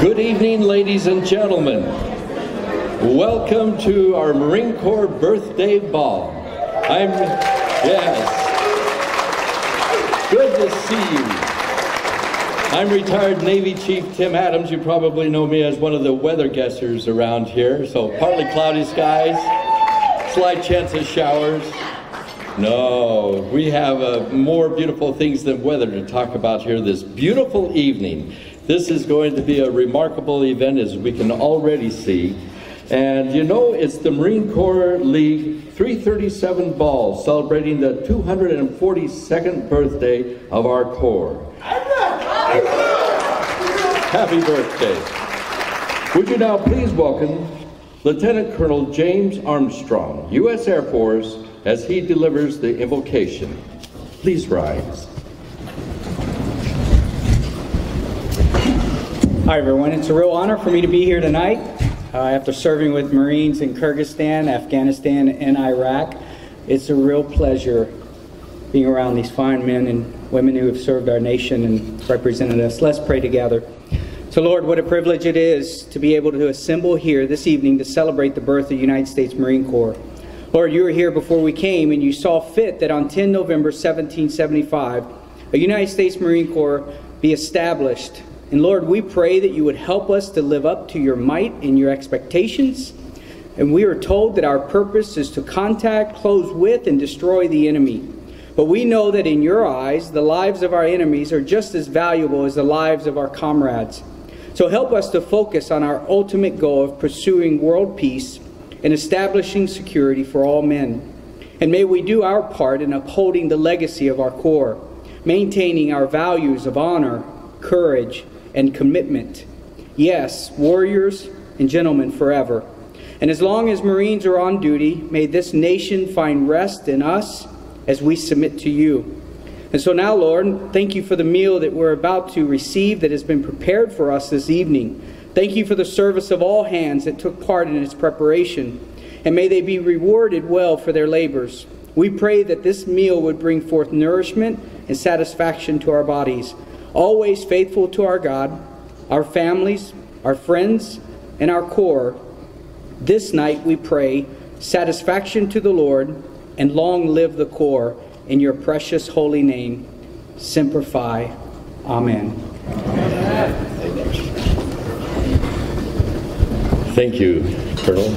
Good evening, ladies and gentlemen. Welcome to our Marine Corps birthday ball. Good to see you. I'm retired Navy Chief Tim Adams. You probably know me as one of the weather guessers around here. So partly cloudy skies, slight chance of showers. No, we have more beautiful things than weather to talk about here this beautiful evening. This is going to be a remarkable event, as we can already see. And you know, it's the Marine Corps League 337 ball, celebrating the 242nd birthday of our Corps. Happy birthday. Would you now please welcome Lieutenant Colonel James Armstrong, U.S. Air Force, as he delivers the invocation. Please rise. Hi everyone, it's a real honor for me to be here tonight after serving with Marines in Kyrgyzstan, Afghanistan, and Iraq. It's a real pleasure being around these fine men and women who have served our nation and represented us. Let's pray together. So Lord, what a privilege it is to be able to assemble here this evening to celebrate the birth of the United States Marine Corps. Lord, you were here before we came, and you saw fit that on 10 November 1775, a United States Marine Corps be established. And Lord, we pray that you would help us to live up to your might and your expectations. And we are told that our purpose is to contact, close with, and destroy the enemy. But we know that in your eyes, the lives of our enemies are just as valuable as the lives of our comrades. So help us to focus on our ultimate goal of pursuing world peace and establishing security for all men. And may we do our part in upholding the legacy of our Corps, maintaining our values of honor, courage, and commitment. Yes, warriors and gentlemen forever. And as long as Marines are on duty, may this nation find rest in us as we submit to you. And so now, Lord, thank you for the meal that we're about to receive that has been prepared for us this evening. Thank you for the service of all hands that took part in its preparation. And may they be rewarded well for their labors. We pray that this meal would bring forth nourishment and satisfaction to our bodies, always faithful to our God, our families, our friends, and our Corps. This night we pray satisfaction to the Lord, and long live the Corps, in your precious holy name. Semper Fi. Amen. Thank you, Colonel.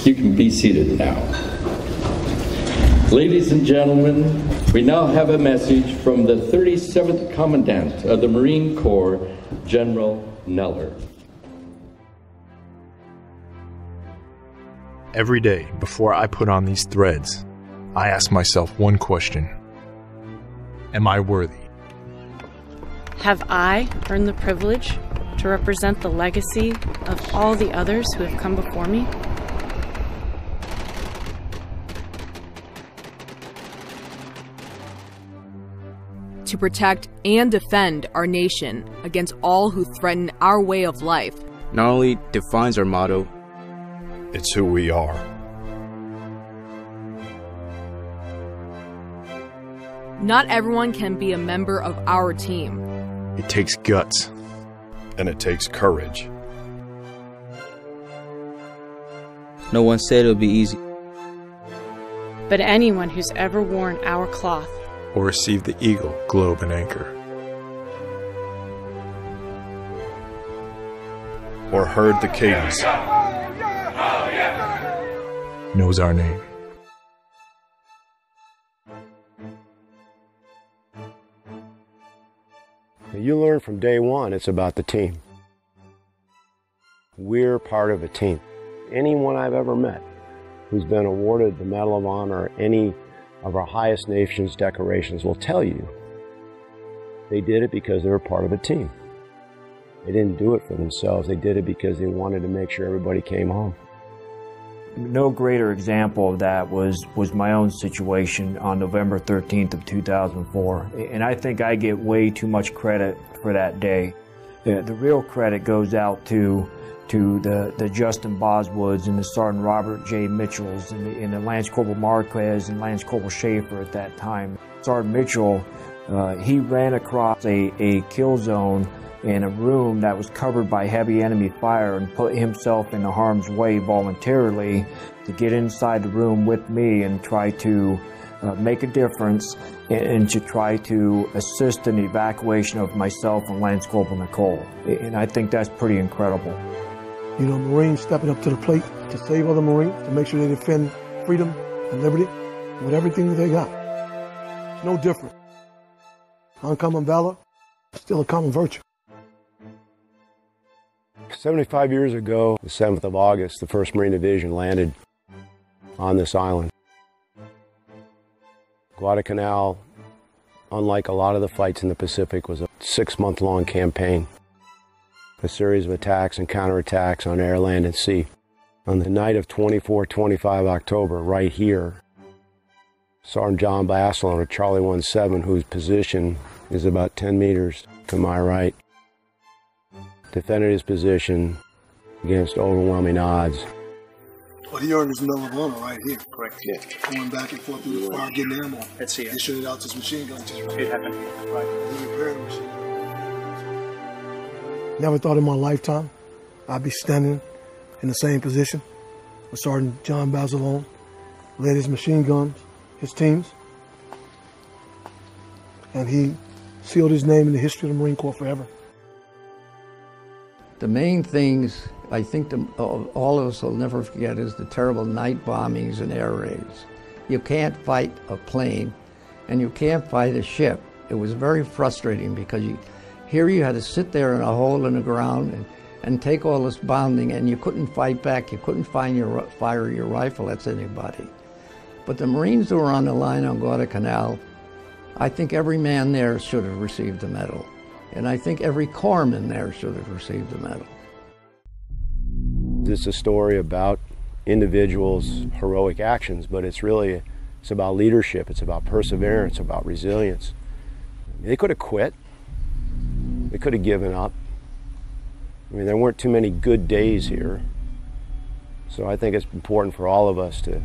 You can be seated now. Ladies and gentlemen, we now have a message from the 37th Commandant of the Marine Corps, General Neller. Every day before I put on these threads, I ask myself one question. Am I worthy? Have I earned the privilege to represent the legacy of all the others who have come before me? To protect and defend our nation against all who threaten our way of life. Not only defines our motto, it's who we are. Not everyone can be a member of our team. It takes guts. And it takes courage. No one said it would be easy. But anyone who's ever worn our cloth or received the eagle, globe, and anchor, or heard the cadence, knows our name. You learn from day one, it's about the team. We're part of a team. Anyone I've ever met who's been awarded the Medal of Honor or any of our highest nation's decorations will tell you they did it because they were part of a team. They didn't do it for themselves. They did it because they wanted to make sure everybody came home. No greater example of that was my own situation on November 13th of 2004. And I think I get way too much credit for that day. The real credit goes out to the Justin Boswoods and the Sergeant Robert J. Mitchells and the Lance Corporal Marquez and Lance Corporal Schaefer at that time. Sergeant Mitchell, he ran across a kill zone in a room that was covered by heavy enemy fire and put himself in harm's way voluntarily to get inside the room with me and try to make a difference and to try to assist in the evacuation of myself and Lance Corporal Nicole. And I think that's pretty incredible. You know, Marines stepping up to the plate to save other Marines, to make sure they defend freedom and liberty with everything that they got. It's no different. Uncommon valor, still a common virtue. 75 years ago, the 7th of August, the 1st Marine Division landed on this island. Guadalcanal, unlike a lot of the fights in the Pacific, was a 6-month-long campaign. A series of attacks and counterattacks on air, land, and sea. On the night of 24-25 October, right here, Sergeant John Basilone of Charlie 17, whose position is about 10 meters to my right, defended his position against overwhelming odds. Well, he earned his Medal of Honor right here. Correct. Yeah. Going back and forth through the fire, getting ammo. That's it. They shot it out to his machine gun. It happened here. Right. He repaired the machine gun. Never thought in my lifetime I'd be standing in the same position with Sergeant John Basilone, led his machine guns, his teams, and he sealed his name in the history of the Marine Corps forever. The main things I think all of us will never forget is the terrible night bombings and air raids. You can't fight a plane and you can't fight a ship. It was very frustrating because here you had to sit there in a hole in the ground and take all this bombing, and you couldn't fight back. You couldn't fire your rifle at anybody. But the Marines who were on the line on Guadalcanal, I think every man there should have received a medal. And I think every corpsman there should have received a medal. This is a story about individuals' heroic actions, but it's about leadership, it's about perseverance, about resilience. They could have quit. They could have given up. I mean, there weren't too many good days here. So I think it's important for all of us to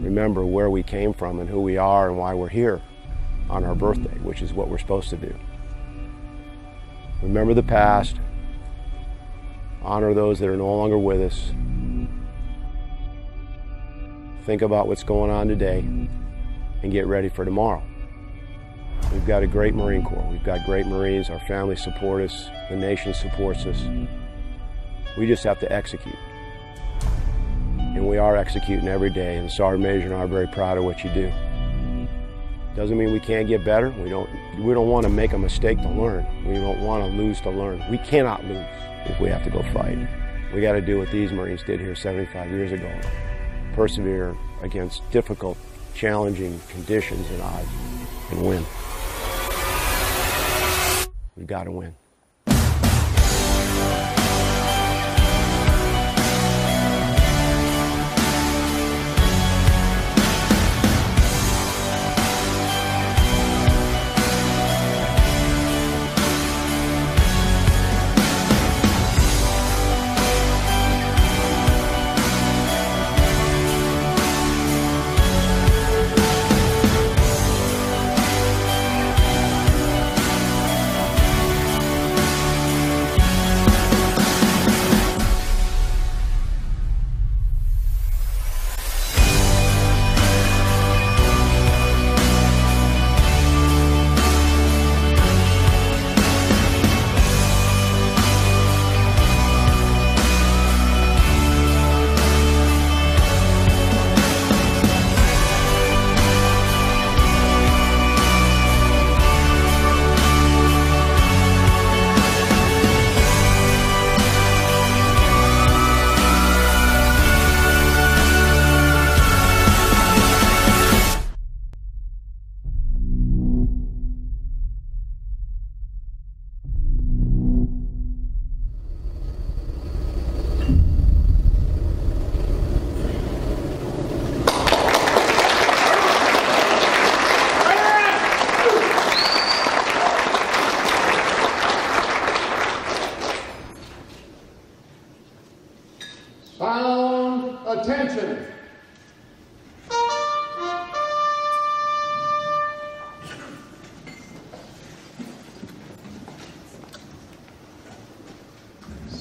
remember where we came from and who we are and why we're here on our birthday, which is what we're supposed to do. Remember the past, honor those that are no longer with us, think about what's going on today, and get ready for tomorrow. We've got a great Marine Corps. We've got great Marines. Our families support us. The nation supports us. We just have to execute. And we are executing every day, and the Sergeant Major and I are very proud of what you do. Doesn't mean we can't get better. We don't want to make a mistake to learn. We don't want to lose to learn. We cannot lose if we have to go fight. We got to do what these Marines did here 75 years ago. Persevere against difficult, challenging conditions and odds and win. We've got to win.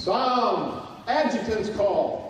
Sound. Adjutant's call.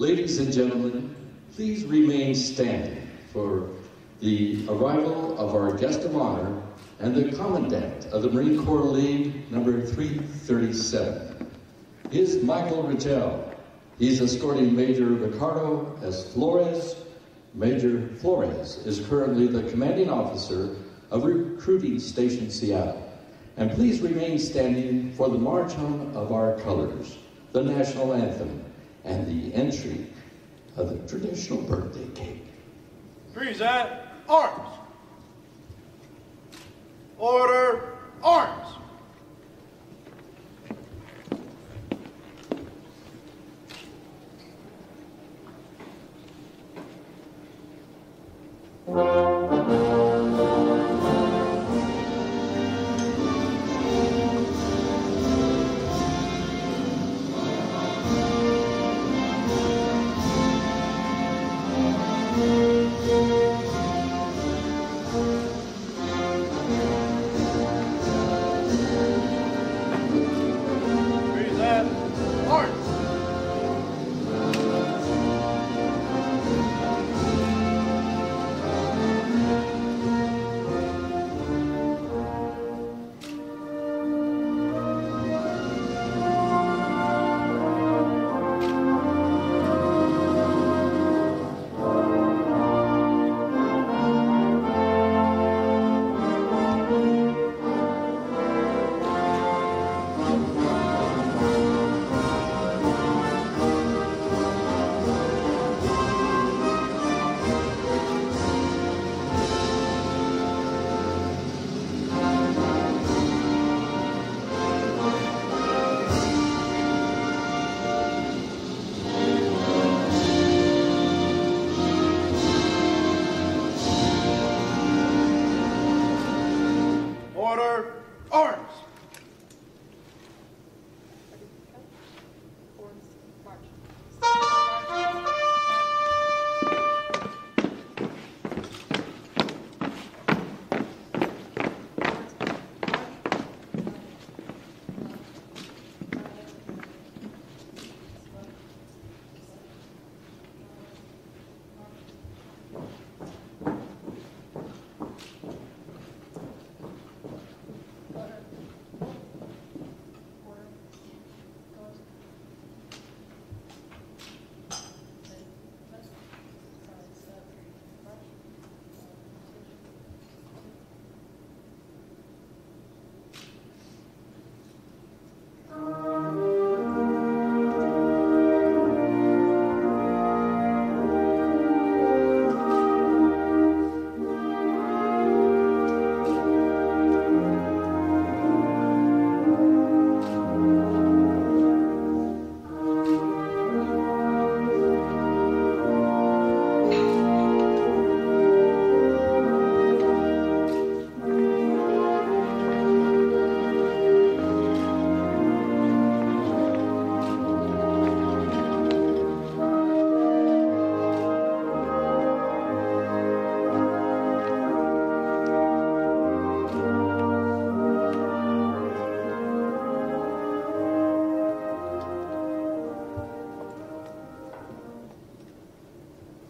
Ladies and gentlemen, please remain standing for the arrival of our guest of honor and the Commandant of the Marine Corps League number 337. He is Michael Rigel. He's escorting Major Ricardo S. Flores. Major Flores is currently the commanding officer of Recruiting Station Seattle. And please remain standing for the march on of our colors, the national anthem, and the entry of the traditional birthday cake. Present arms. Order arms.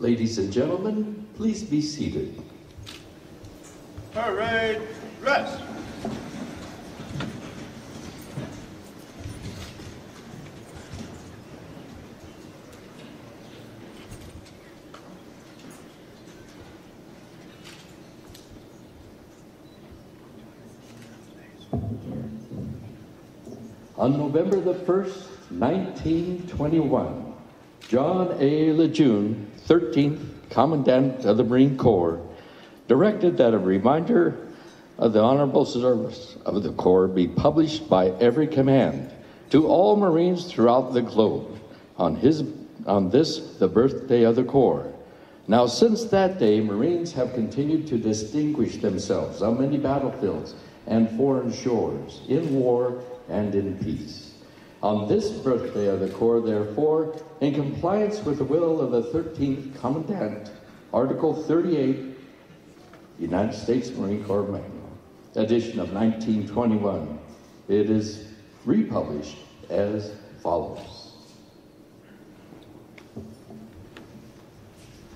Ladies and gentlemen, please be seated. Parade, rest. On November the 1st, 1921, John A. Lejeune, 13th Commandant of the Marine Corps, directed that a reminder of the honorable service of the Corps be published by every command to all Marines throughout the globe on this, the birthday of the Corps. Now, since that day, Marines have continued to distinguish themselves on many battlefields and foreign shores, in war and in peace. On this birthday of the Corps, therefore, in compliance with the will of the 13th Commandant, Article 38, United States Marine Corps Manual, edition of 1921, it is republished as follows.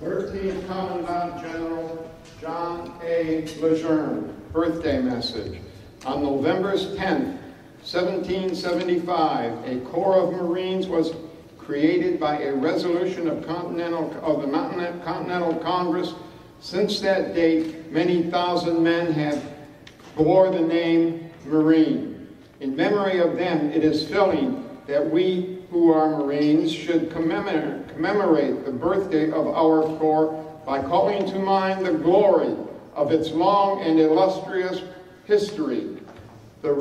13th Commandant General John A. Lejeune, birthday message. On November 10th, 1775, a Corps of Marines was created by a resolution of the Continental Congress. Since that date, many thousand men have bore the name Marine. In memory of them, it is fitting that we who are Marines should commemorate the birthday of our Corps by calling to mind the glory of its long and illustrious history. The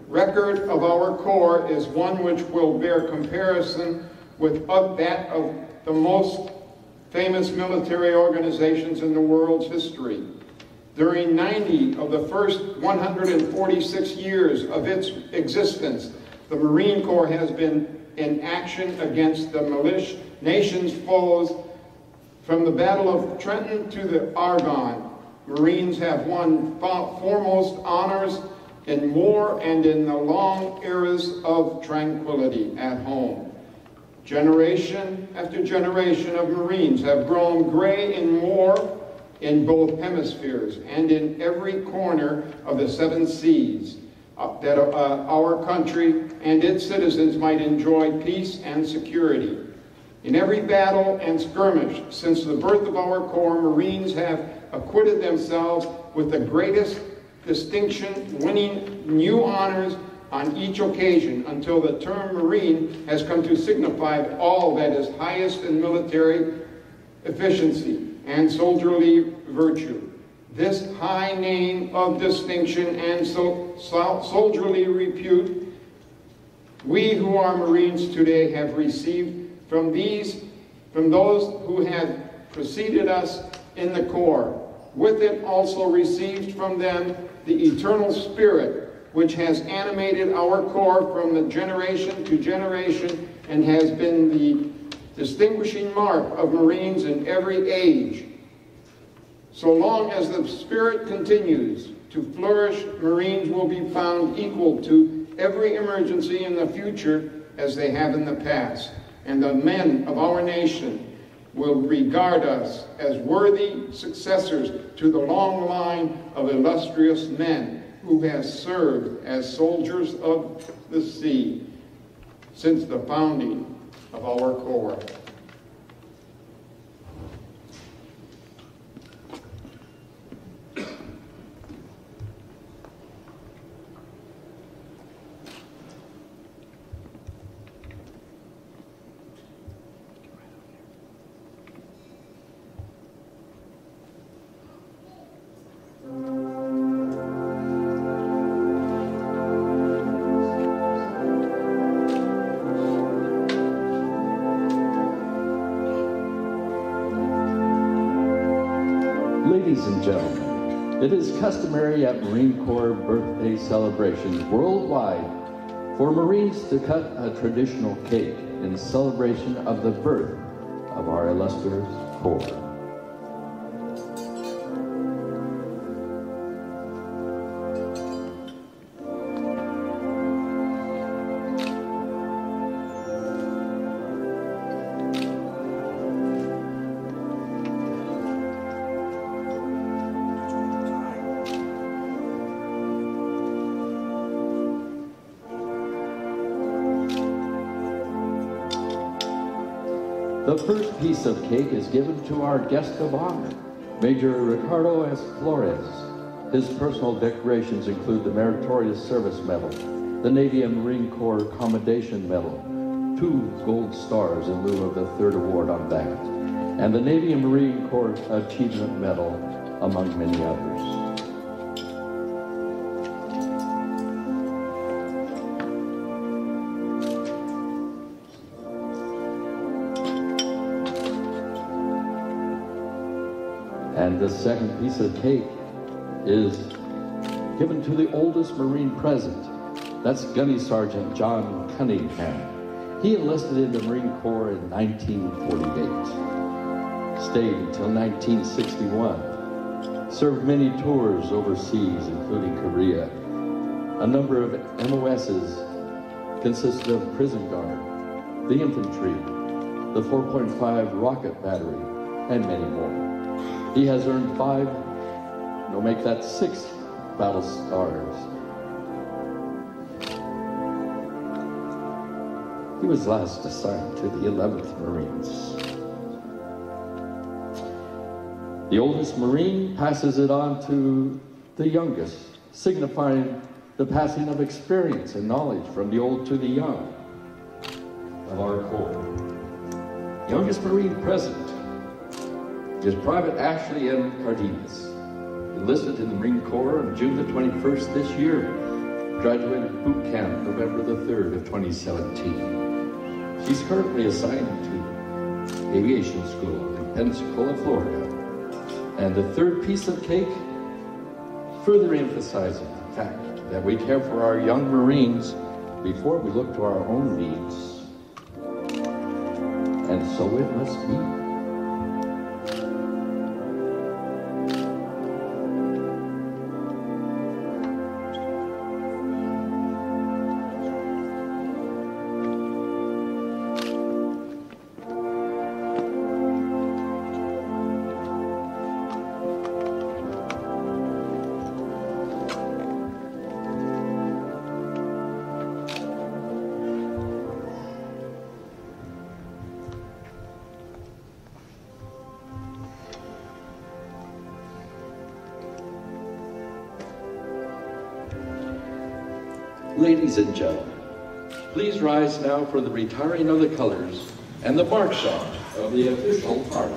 record of our Corps is one which will bear comparison with that of the most famous military organizations in the world's history. During 90 of the first 146 years of its existence, the Marine Corps has been in action against the nation's foes. From the Battle of Trenton to the Argonne, Marines have won foremost honors in war and in the long eras of tranquility at home. Generation after generation of Marines have grown gray in war in both hemispheres and in every corner of the 7 seas, that our country and its citizens might enjoy peace and security. In every battle and skirmish since the birth of our Corps, Marines have acquitted themselves with the greatest distinction, winning new honors on each occasion until the term Marine has come to signify all that is highest in military efficiency and soldierly virtue. This high name of distinction and soldierly repute we who are Marines today have received from those who had preceded us in the Corps. With it also received from them the eternal spirit which has animated our Corps from the generation to generation and has been the distinguishing mark of Marines in every age. So long as the spirit continues to flourish, Marines will be found equal to every emergency in the future as they have in the past. And the men of our nation will regard us as worthy successors to the long line of illustrious men who have served as soldiers of the sea since the founding of our Corps. Ladies and gentlemen, it is customary at Marine Corps birthday celebrations worldwide for Marines to cut a traditional cake in celebration of the birth of our illustrious Corps. The first piece of cake is given to our guest of honor, Major Ricardo S. Flores. His personal decorations include the Meritorious Service Medal, the Navy and Marine Corps Commendation Medal, 2 gold stars in lieu of the 3rd award on that, and the Navy and Marine Corps Achievement Medal, among many others. And the second piece of cake is given to the oldest Marine present. That's Gunny Sergeant John Cunningham. He enlisted in the Marine Corps in 1948. Stayed until 1961. Served many tours overseas, including Korea. A number of MOSs consisted of prison guard, the infantry, the 4.5 rocket battery, and many more. He has earned 5, no, make that 6 battle stars. He was last assigned to the 11th Marines. The oldest Marine passes it on to the youngest, signifying the passing of experience and knowledge from the old to the young of our Corps. Youngest Marine present is Private Ashley M. Cardenas, enlisted in the Marine Corps on June the 21st this year, graduated boot camp November the 3rd of 2017. She's currently assigned to aviation school in Pensacola, Florida. And the third piece of cake further emphasizes the fact that we care for our young Marines before we look to our own needs. And so it must be. Ladies and gentlemen, please rise now for the retiring of the colors and the march on of the official party.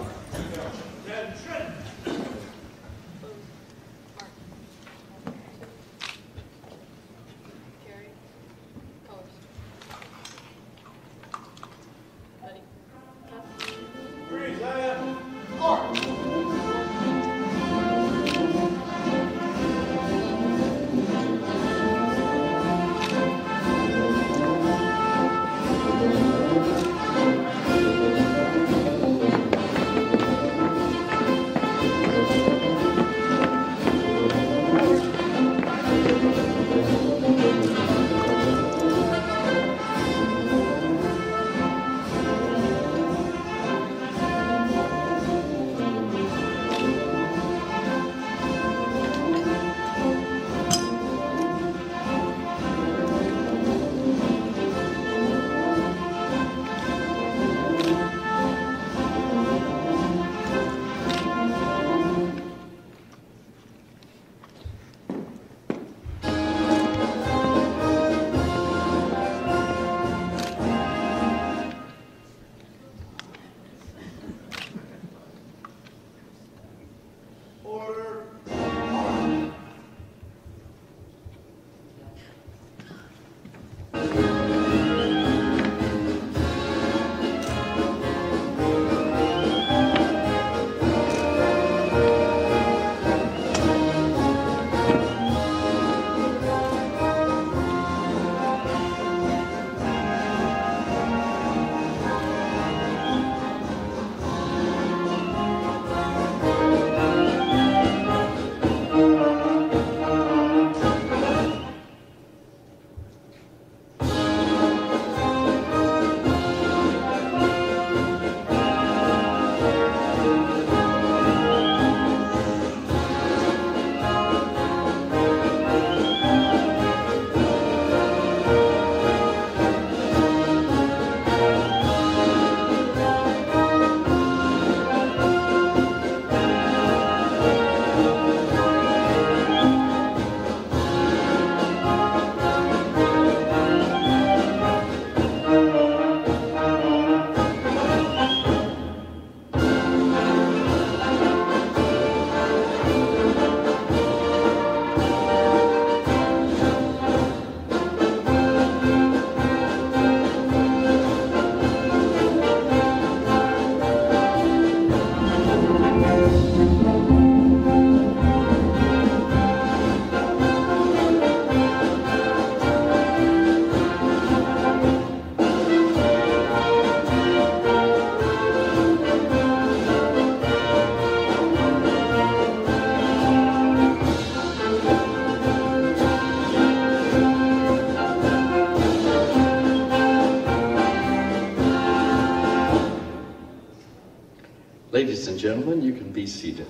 Ladies and gentlemen, you can be seated.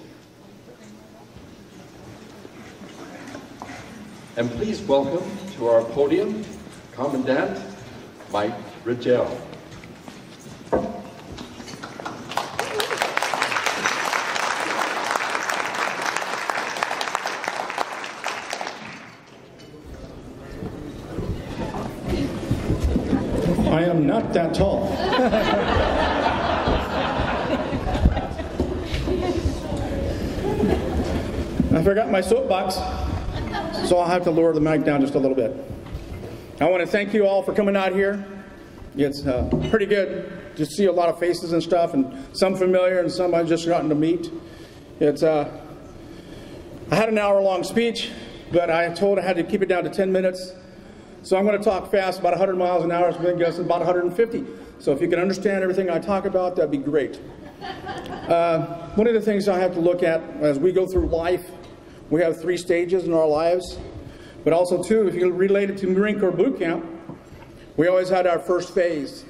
And please welcome to our podium, Commandant Mike Rigel. I am not that tall. I forgot my soapbox, so I'll have to lower the mic down just a little bit. I want to thank you all for coming out here. It's pretty good to see a lot of faces and stuff, and some familiar and some I've just gotten to meet. It's I had an hour-long speech, but I told I had to keep it down to 10 minutes. So I'm going to talk fast, about 100 miles an hour. It's been guessing about 150. So if you can understand everything I talk about, that'd be great. One of the things I have to look at as we go through life, we have 3 stages in our lives. But also, too, if you relate it to Marine Corps boot camp, we always had our first phase.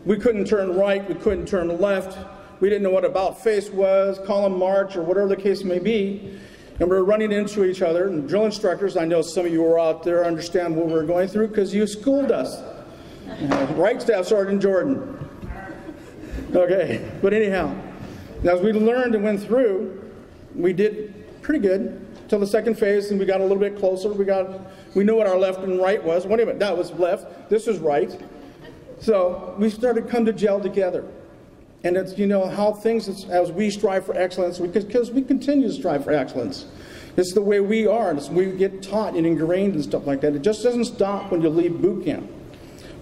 We couldn't turn right, we couldn't turn left. We didn't know what about face was, column march, or whatever the case may be. And we were running into each other. And drill instructors, I know some of you were out there, understand what we were going through because you schooled us. Right, Staff Sergeant Jordan? Okay, but anyhow, as we learned and went through, we did pretty good till the second phase, and we got a little bit closer. We knew what our left and right was. Wait a minute, that was left, this is right. So we started to come to gel together. And it's, you know, how things, as we strive for excellence, because we continue to strive for excellence. It's the way we are, and it's the way we get taught and ingrained and stuff like that. It just doesn't stop when you leave boot camp.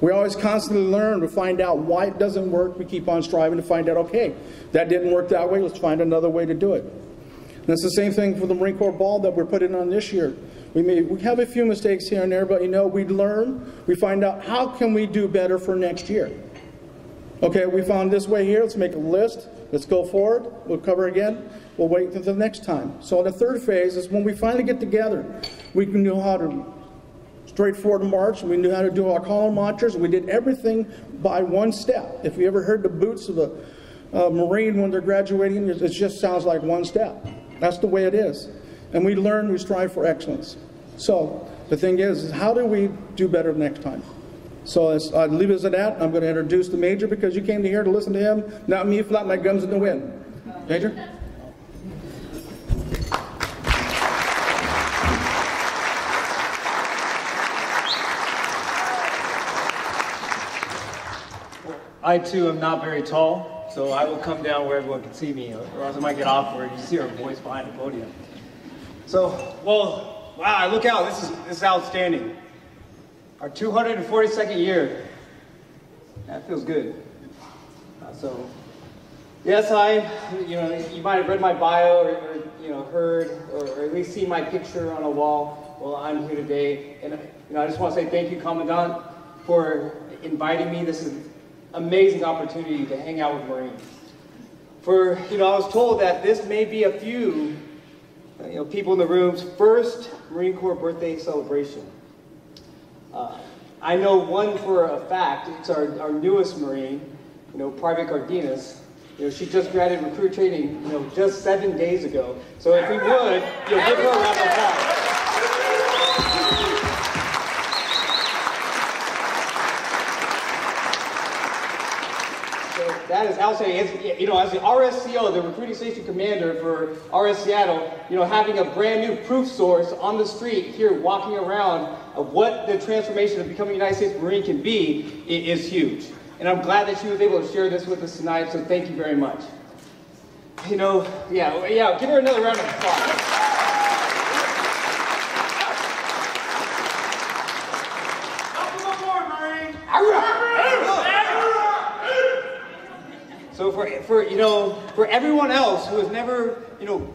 We always constantly learn to find out why it doesn't work. We keep on striving to find out, okay, that didn't work that way, let's find another way to do it. And it's the same thing for the Marine Corps ball that we're putting on this year. We have a few mistakes here and there, but you know, we learn, we find out how can we do better for next year. Okay, we found this way here, let's make a list, let's go forward, we'll cover again, we'll wait until the next time. So the third phase is when we finally get together, we can know how to straightforward march, we knew how to do our column marchers, we did everything by one step. If you ever heard the boots of a Marine when they're graduating, it just sounds like one step. That's the way it is. And we learn, we strive for excellence. So the thing is how do we do better next time? So I'll leave it at that. I'm going to introduce the Major because you came here to listen to him, not me flap my gums in the wind. Major? I too am not very tall, so I will come down where everyone can see me, or else I might get awkward. You see our voice behind the podium. So, well, wow, look out, this is outstanding. Our 242nd year. That feels good. So, yes, you might have read my bio or heard or at least seen my picture on a wall. Well, I'm here today, and I just want to say thank you, Commandant, for inviting me. This is an amazing opportunity to hang out with Marines. For, I was told that this may be a few, people in the room's first Marine Corps birthday celebration. I know one for a fact. It's our newest Marine, Private Cardenas. She just graduated recruit training, just 7 days ago. So if we would, give her a round of applause. So that is outstanding. As the RSCO, the recruiting station commander for RS Seattle, having a brand new proof source on the street here, walking around of what the transformation of becoming a United States Marine can be is huge. And I'm glad that she was able to share this with us tonight, so thank you very much. Give her another round of applause. So for everyone else who has never,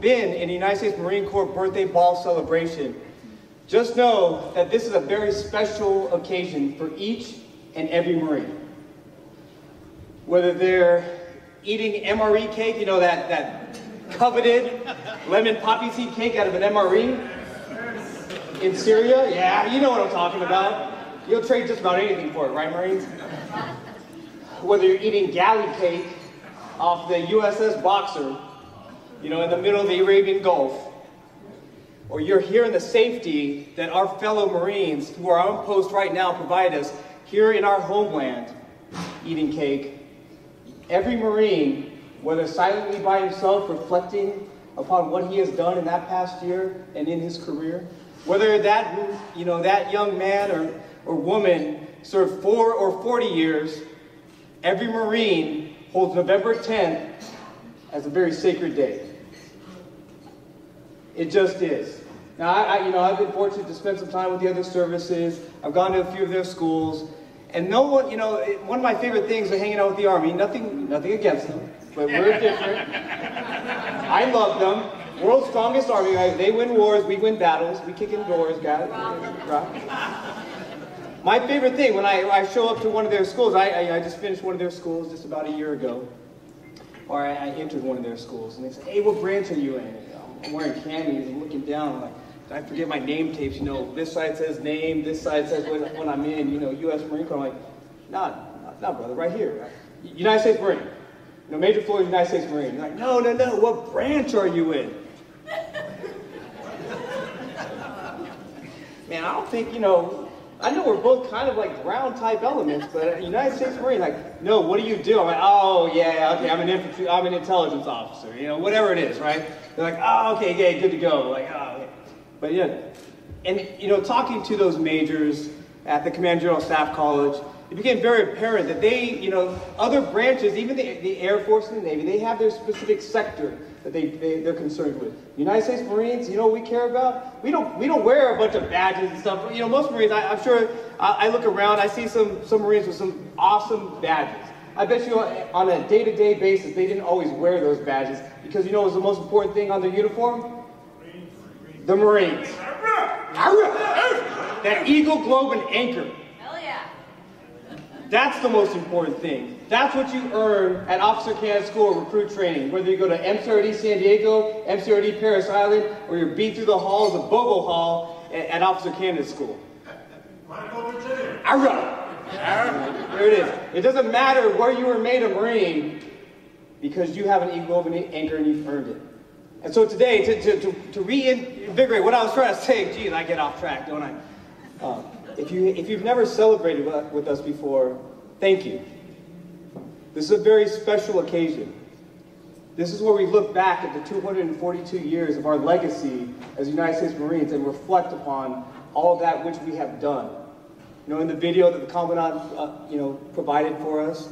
been in the United States Marine Corps birthday ball celebration, just know that this is a very special occasion for each and every Marine. Whether they're eating MRE cake, that coveted lemon poppy seed cake out of an MRE in Syria. Yeah, you know what I'm talking about. You'll trade just about anything for it, right, Marines? Whether you're eating galley cake off the USS Boxer, you know, in the middle of the Arabian Gulf, or you're here in the safety that our fellow Marines who are on post right now provide us here in our homeland, eating cake, every Marine, whether silently by himself reflecting upon what he has done in that past year and in his career, whether that, you know, that young man or woman served 4 or 40 years, every Marine holds November 10th as a very sacred day. It just is. Now, I've been fortunate to spend some time with the other services. I've gone to a few of their schools, and no one, you know, one of my favorite things is hanging out with the Army. Nothing against them, but we're different. I love them. World's strongest Army. They win wars, we win battles. We kick in doors, guys. My favorite thing when I show up to one of their schools, I just finished one of their schools just about a year ago, or I entered one of their schools, and they say, "Hey, what branch are you in?" I'm wearing camis and looking down, I'm like, I forget my name tapes, you know, this side says name, this side says when I'm in, you know, U.S. Marine Corps. I'm like, nah, brother, right here. United States Marine. You know, Major Floyd, United States Marine. You're like, no, what branch are you in? Man, I don't think, you know, I know we're both kind of like ground type elements, but United States Marine, like, no, what do you do? I'm like, oh, yeah, okay, I'm an intelligence officer, you know, whatever it is, right? They're like, oh, okay, yeah, good to go. Like, oh, okay. But yeah, and you know, talking to those majors at the Command General Staff College, it became very apparent that they, you know, other branches, even the Air Force and the Navy, they have their specific sector that they're concerned with. United States Marines, you know what we care about? We don't wear a bunch of badges and stuff. You know, most Marines, I'm sure, I look around, I see some Marines with some awesome badges. I bet you on a day-to-day basis, they didn't always wear those badges because you know what was the most important thing on their uniform? The Marines. That eagle, globe, and anchor. Hell yeah. That's the most important thing. That's what you earn at Officer Candidate School recruit training. Whether you go to MCRD San Diego, MCRD Paris Island, or you're beat through the halls of Bobo Hall at Officer Candidate School. There it is. It doesn't matter where you were made a Marine because you have an eagle, globe, and anchor, and you've earned it. And so today, to reinvigorate what I was trying to say, geez, I get off track, don't I? If you've never celebrated with us before, thank you. This is a very special occasion. This is where we look back at the 242 years of our legacy as United States Marines and reflect upon all that which we have done. You know, in the video that the Commandant, provided for us,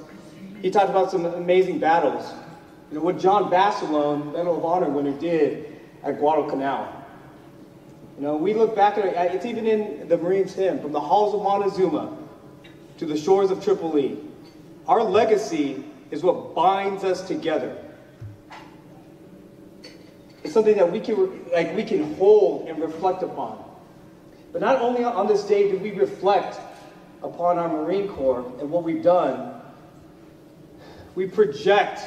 he talked about some amazing battles. You know, what John Basilone, Medal of Honor winner, did at Guadalcanal. You know, we look back at it, it's even in the Marines hymn, from the halls of Montezuma to the shores of Tripoli. Our legacy is what binds us together. It's something that we can hold and reflect upon. But not only on this day do we reflect upon our Marine Corps and what we've done, we project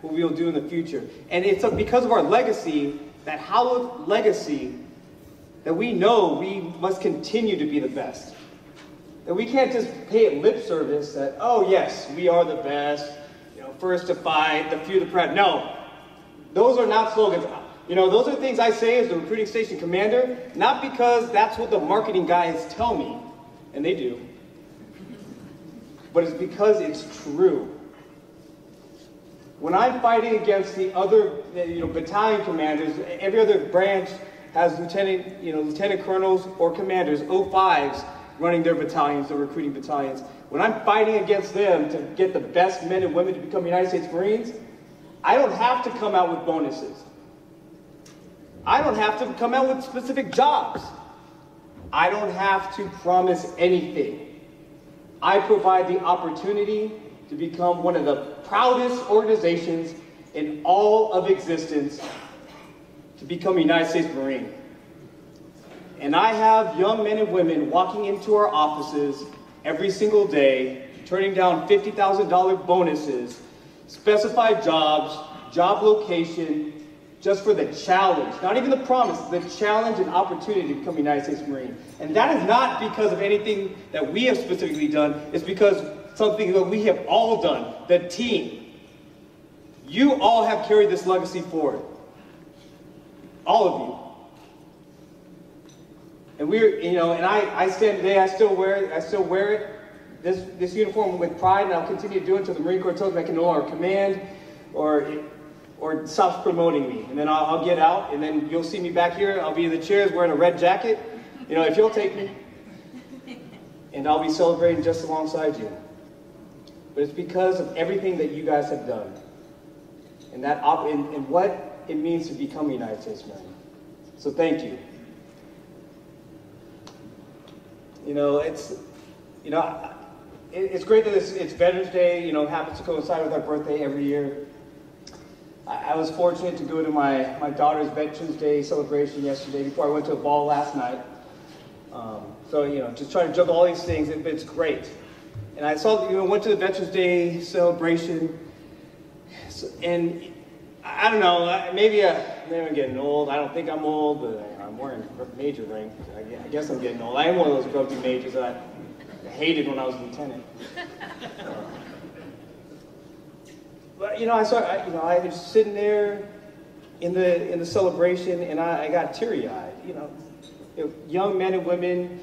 what we will do in the future. And it's because of our legacy, that hallowed legacy, that we know we must continue to be the best. That we can't just pay it lip service that, oh yes, we are the best, you know, first to fight, the few to proud. No, those are not slogans. You know, those are things I say as the recruiting station commander, not because that's what the marketing guys tell me, and they do, but it's because it's true. When I'm fighting against the other, battalion commanders, every other branch has lieutenant colonels or commanders, 05s, running their battalions, their recruiting battalions. When I'm fighting against them to get the best men and women to become United States Marines, I don't have to come out with bonuses. I don't have to come out with specific jobs. I don't have to promise anything. I provide the opportunity to become one of the proudest organizations in all of existence to become a United States Marine. And I have young men and women walking into our offices every single day, turning down $50,000 bonuses, specified jobs, job location, just for the challenge, not even the promise, the challenge and opportunity to become a United States Marine. And that is not because of anything that we have specifically done, it's because something that we have all done, the team. You all have carried this legacy forward. All of you. And I stand today, I still wear it, this uniform with pride, and I'll continue to do it until the Marine Corps tells me I can no longer command or stops promoting me. And then I'll get out, and then you'll see me back here. I'll be in the chairs wearing a red jacket, if you'll take me. And I'll be celebrating just alongside you. But it's because of everything that you guys have done. And what it means to become a United States Marine. So thank you. It's great that it's Veterans Day, happens to coincide with our birthday every year. I was fortunate to go to my daughter's Veterans Day celebration yesterday before I went to a ball last night. Just trying to juggle all these things, it's great. And I saw, went to the Veterans Day celebration, and I don't know, maybe I'm getting old. I don't think I'm old, but I'm wearing major rank. I guess I'm getting old. I am one of those grumpy majors that I hated when I was a lieutenant. But I was sitting there in the celebration, and I got teary-eyed. Young men and women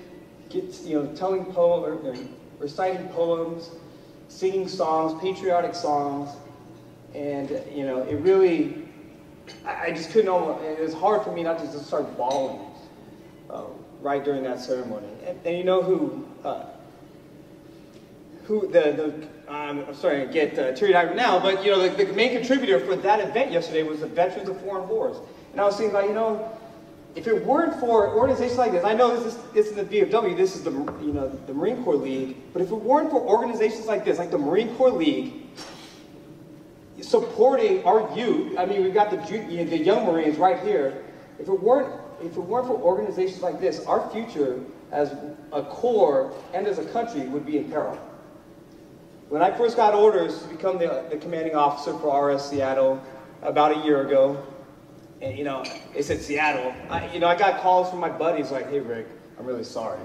telling poems, reciting poems, singing songs, patriotic songs, and it really, I just couldn't. It was hard for me not to just start bawling right during that ceremony. And you know who I'm starting to get teary-eyed now, but the main contributor for that event yesterday was the Veterans of Foreign Wars. And I was thinking, if it weren't for organizations like this, I know this is the VFW, this is the Marine Corps League, but if it weren't for organizations like this, like the Marine Corps League, supporting our youth, we've got the young Marines right here. If it weren't for organizations like this, our future as a Corps and as a country would be in peril. When I first got orders to become the commanding officer for RS Seattle about a year ago, and it said Seattle, I got calls from my buddies like, "Hey Rick, I'm really sorry.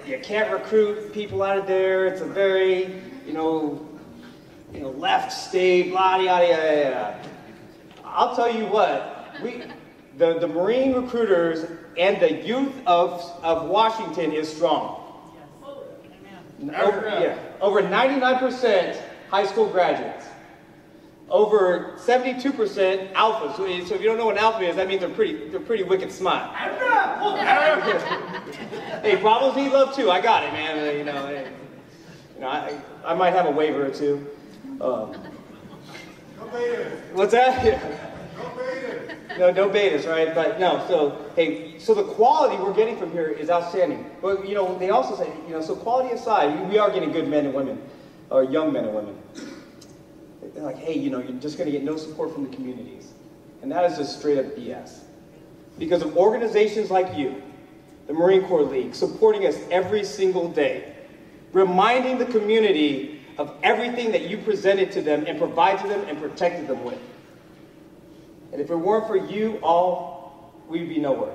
You can't recruit people out of there. It's a very, left state, blah, yada, yada, yada." I'll tell you what, the Marine recruiters and the youth of Washington is strong. Over 99% high school graduates. Over 72% alphas. So if you don't know what an alpha is, that means they're pretty wicked smart. Hey, problems need love too. I got it, man. I might have a waiver or two. What's that? No betas, right? But no. So the quality we're getting from here is outstanding. But they also say, so quality aside, we are getting good men and women, or young men and women. They're like, hey, you're just going to get no support from the communities. And that is just straight up BS. Because of organizations like you, the Marine Corps League, supporting us every single day, reminding the community of everything that you presented to them and provided to them and protected them with. And if it weren't for you all, we'd be nowhere.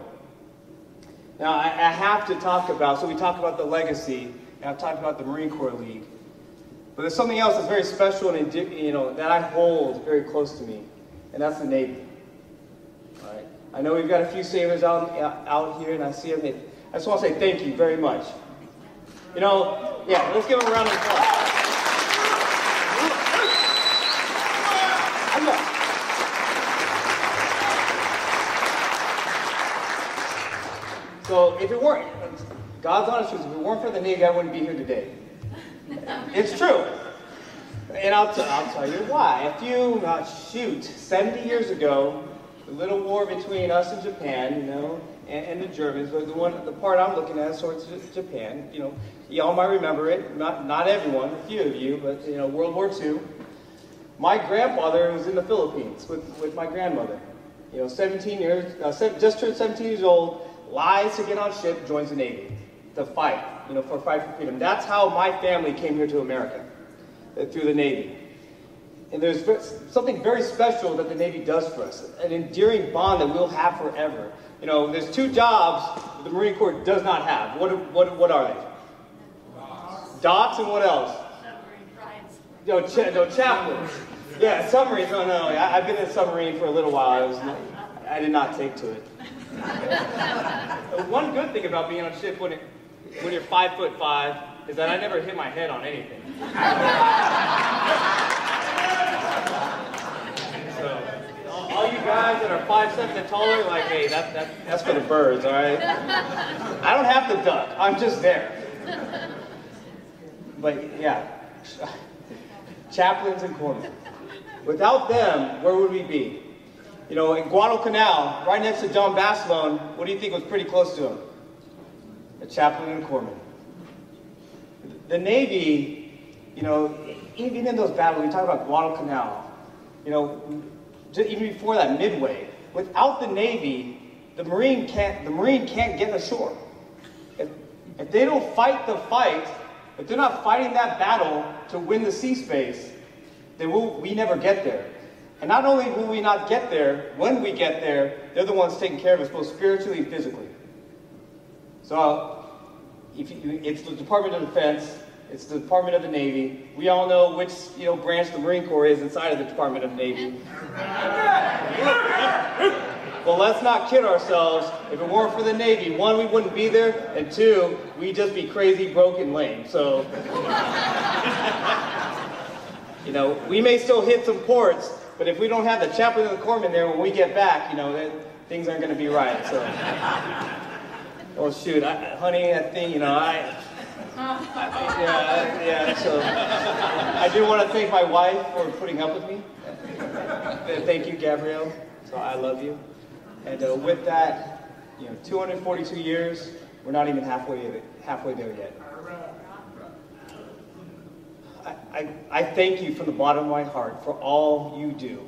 Now, I have to talk about, so we talk about the legacy, and I've talked about the Marine Corps League. But there's something else that's very special and that I hold very close to me, and that's the Navy. All right. I know we've got a few sailors out here, and I see them. I just want to say thank you very much. Let's give them a round of applause. So if it weren't, God's honest truth, if it weren't for the Navy, I wouldn't be here today. It's true. And I'll tell you why. 70 years ago, the little war between us and Japan, and the Germans, the part I'm looking at is towards Japan. Y'all might remember it, not everyone, a few of you, but World War II. My grandfather was in the Philippines with my grandmother. 17 years, just turned 17 years old, lies to get on ship, joins the Navy to fight, for freedom. That's how my family came here to America, through the Navy. And there's something very special that the Navy does for us, an endearing bond that we'll have forever. There's two jobs the Marine Corps does not have. What are they? Dots and what else? No, chaplains. Yeah, submarines. No. I've been in a submarine for a little while. I did not take to it. One good thing about being on a ship when you're 5'5" is that I never hit my head on anything. So, all you guys that are 5'7" and taller, like, hey, that's for the birds, all right? I don't have to duck. I'm just there. But yeah, chaplains and corpsmen. Without them, where would we be? You know, in Guadalcanal, right next to John Basilone, what do you think was pretty close to him? A chaplain and a corpsman. The Navy, you know, even in those battles, we talk about Guadalcanal, you know, even before that, Midway, without the Navy, the Marine can't get ashore. If they don't fight the fight, if they're not fighting that battle to win the sea space, then we never get there. And not only will we not get there, when we get there, they're the ones taking care of us, both spiritually and physically. So, it's the Department of Defense, it's the Department of the Navy. We all know which branch the Marine Corps is inside of the Department of the Navy. Well, let's not kid ourselves. If it weren't for the Navy, one, we wouldn't be there, and two, we'd just be crazy, broke, and lame. So, you know, we may still hit some ports, but if we don't have the chaplain and the corpsman there when we get back, you know, things aren't going to be right. So, oh shoot, honey, that thing, you know, so I do want to thank my wife for putting up with me. Thank you, Gabrielle. So I love you. And with that, you know, 242 years, we're not even halfway there yet. I thank you from the bottom of my heart for all you do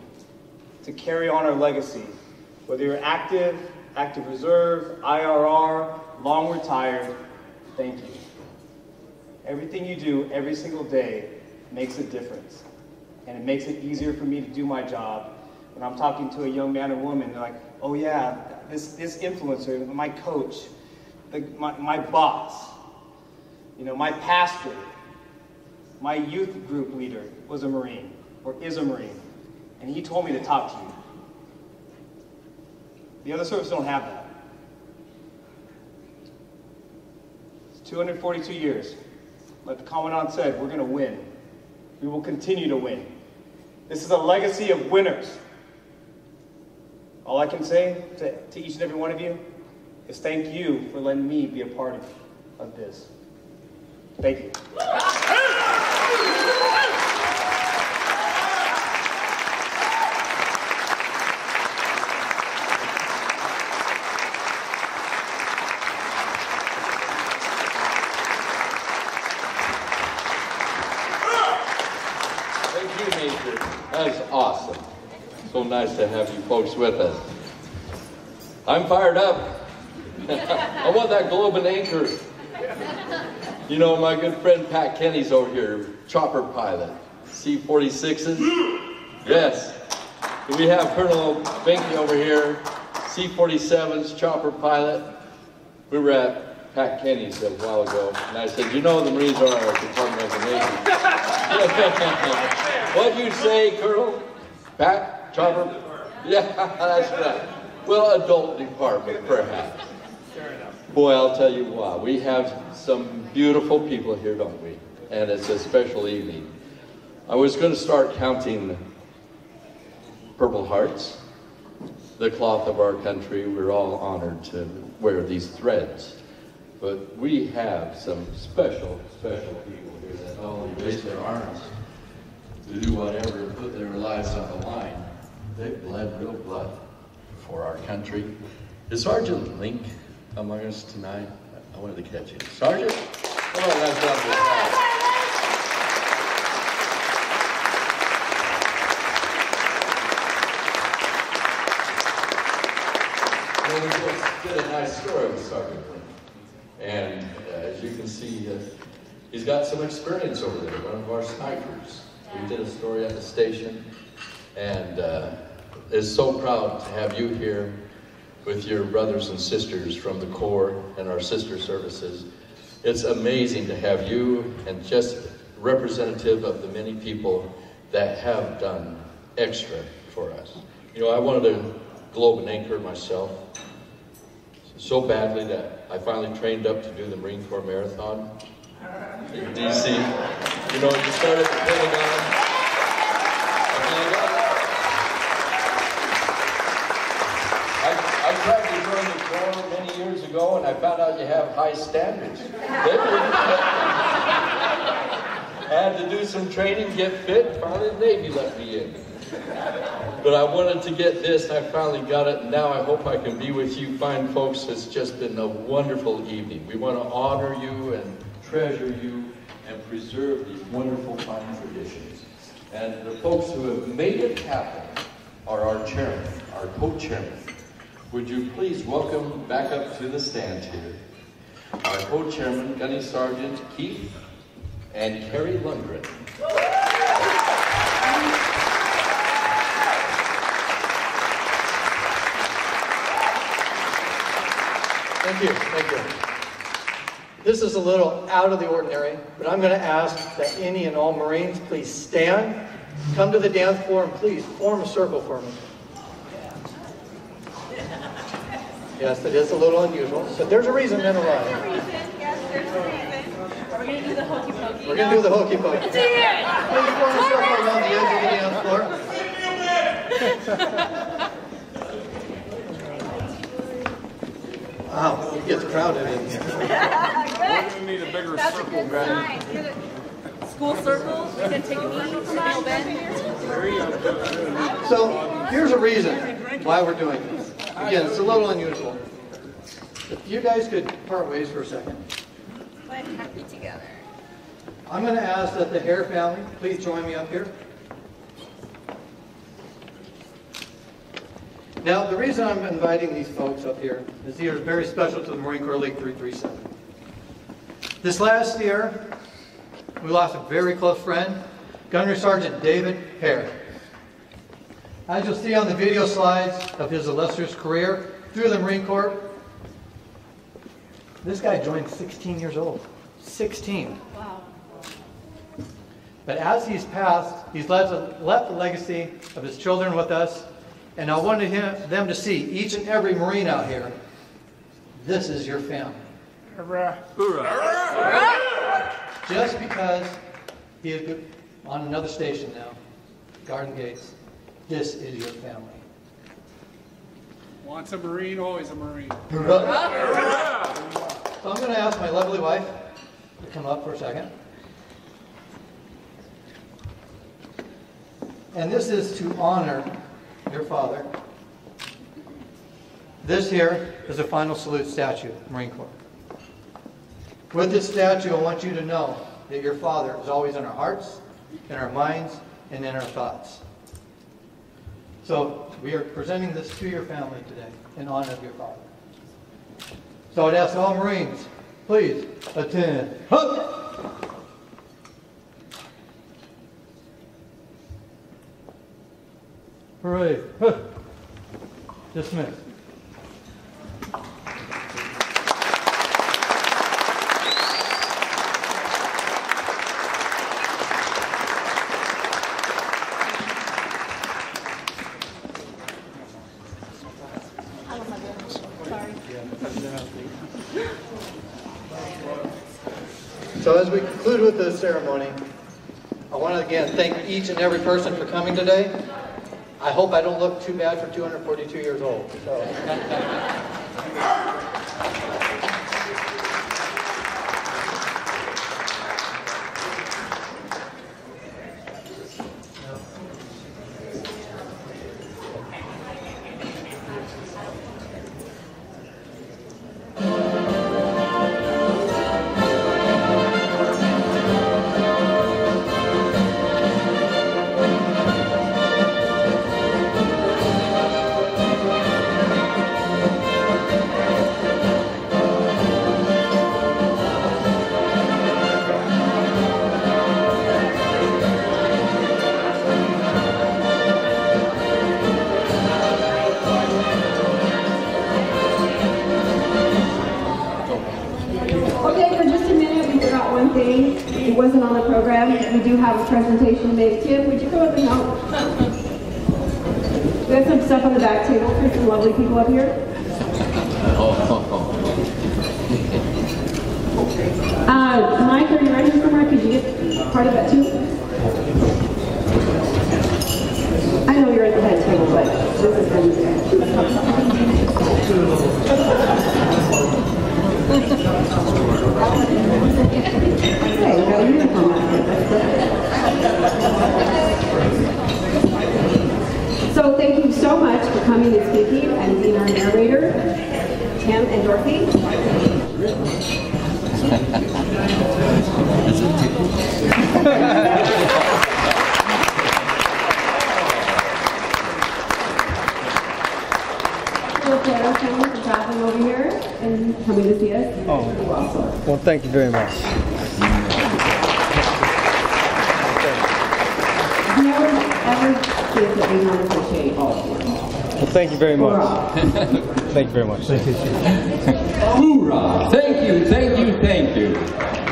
to carry on our legacy. Whether you're active reserve, IRR, long retired, thank you. Everything you do every single day makes a difference. And it makes it easier for me to do my job. When I'm talking to a young man or woman, they're like, oh yeah, this influencer, my coach, my boss, you know, my pastor, my youth group leader was a Marine, or is a Marine, and he told me to talk to you. The other services don't have that. It's 242 years. Like the Commandant said, we're going to win. We will continue to win. This is a legacy of winners. All I can say to each and every one of you is thank you for letting me be a part of this. Thank you. That's awesome. So nice to have you folks with us. I'm fired up. I want that globe and anchor. You know, my good friend Pat Kenny's over here, chopper pilot, C-46s. Yes. We have Colonel Benke over here, C-47s, chopper pilot. We were at Pat Kenny's a while ago, and I said, you know the Marines are our Department of the Navy. What'd you say, Colonel? Pat? Chopper? Yeah, that's right. Well, adult department, perhaps. Boy, I'll tell you what, we have some beautiful people here, don't we? And it's a special evening. I was going to start counting Purple Hearts, the cloth of our country. We're all honored to wear these threads. But we have some special people here that not only raise their arms to do whatever and put their lives on the line. They bled real blood for our country. Is Sergeant Link among us tonight? I wanted to catch him. Sergeant? Come on, let's drop this guy. Well, we just did a nice story with Sergeant Link. And as you can see, he's got some experience over there, one of our snipers. We did a story at the station, and is so proud to have you here with your brothers and sisters from the Corps and our sister services. It's amazing to have you and just representative of the many people that have done extra for us. You know, I wanted to Globe and Anchor myself so badly that I finally trained up to do the Marine Corps Marathon in DC. You know, you start at the Pentagon. I tried to join the Corps many years ago, and I found out you have high standards. I had to do some training, get fit. Finally, the Navy let me in. But I wanted to get this, and I finally got it, and now I hope I can be with you fine folks. It's just been a wonderful evening. We want to honor you and treasure you and preserve these wonderful fine traditions. And the folks who have made it happen are our chairman, our co-chairman. Would you please welcome back up to the stand here our co-chairman, Gunny Sergeant Keith and Carrie Lundgren. Thank you, thank you. This is a little out of the ordinary, but I'm going to ask that any and all Marines please stand, come to the dance floor, and please form a circle for me. Yes, it is a little unusual, but there's a reason and a why. Yes, there's a reason. Are we going to do the hokey pokey? We're going to do the hokey pokey. Let's do it! Please form a circle around the edge of the dance floor. Wow, it gets crowded in here. We're going to need a bigger circle, guys. School circles, we can take a circle from Neil Ben. So, here's a reason why we're doing this. Again, it's a little unusual. If you guys could part ways for a second. But happy together. I'm going to ask that the Hare family please join me up here. Now, the reason I'm inviting these folks up here is these are very special to the Marine Corps League 337. This last year, we lost a very close friend, Gunnery Sergeant David Hare. As you'll see on the video slides of his illustrious career through the Marine Corps, this guy joined 16 years old. 16. Wow. But as he's passed, he's left a legacy of his children with us. And I wanted them to see, each and every Marine out here, this is your family. Hurrah. Hurrah. Just because he is on another station now, Garden Gates, this is your family. Once a Marine, always a Marine. Hurrah. So I'm going to ask my lovely wife to come up for a second. And this is to honor your father. This here is a final salute statue, Marine Corps. With this statue, I want you to know that your father is always in our hearts, in our minds, and in our thoughts. So we are presenting this to your family today in honor of your father. So I'd ask all Marines, please attend. Hooray. Dismissed. So as we conclude with the ceremony, I want to again thank each and every person for coming today. I hope I don't look too bad for 242 years old. So. It wasn't on the program. We do have a presentation to make. Tim, would you go up and help? We have some stuff on the back table for some lovely people up here. Mike, are you ready somewhere? Could you get part of that too? I know you're at the head table, but this is going to be Hey, we got a uniform on. So thank you so much for coming and speaking and being our narrator, Tim and Dorothy. For traveling over here and coming to see us. Oh, well, thank you very much. Never ever think that we don't appreciate all of you. Well, thank you very much. Thank you very much. Thank you. Hoorah! Thank you, thank you, thank you.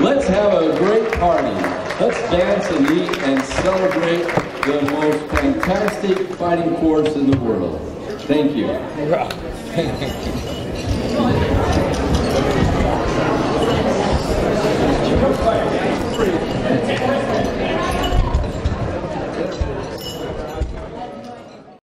Let's have a great party. Let's dance and eat and celebrate the most fantastic fighting force in the world. Thank you.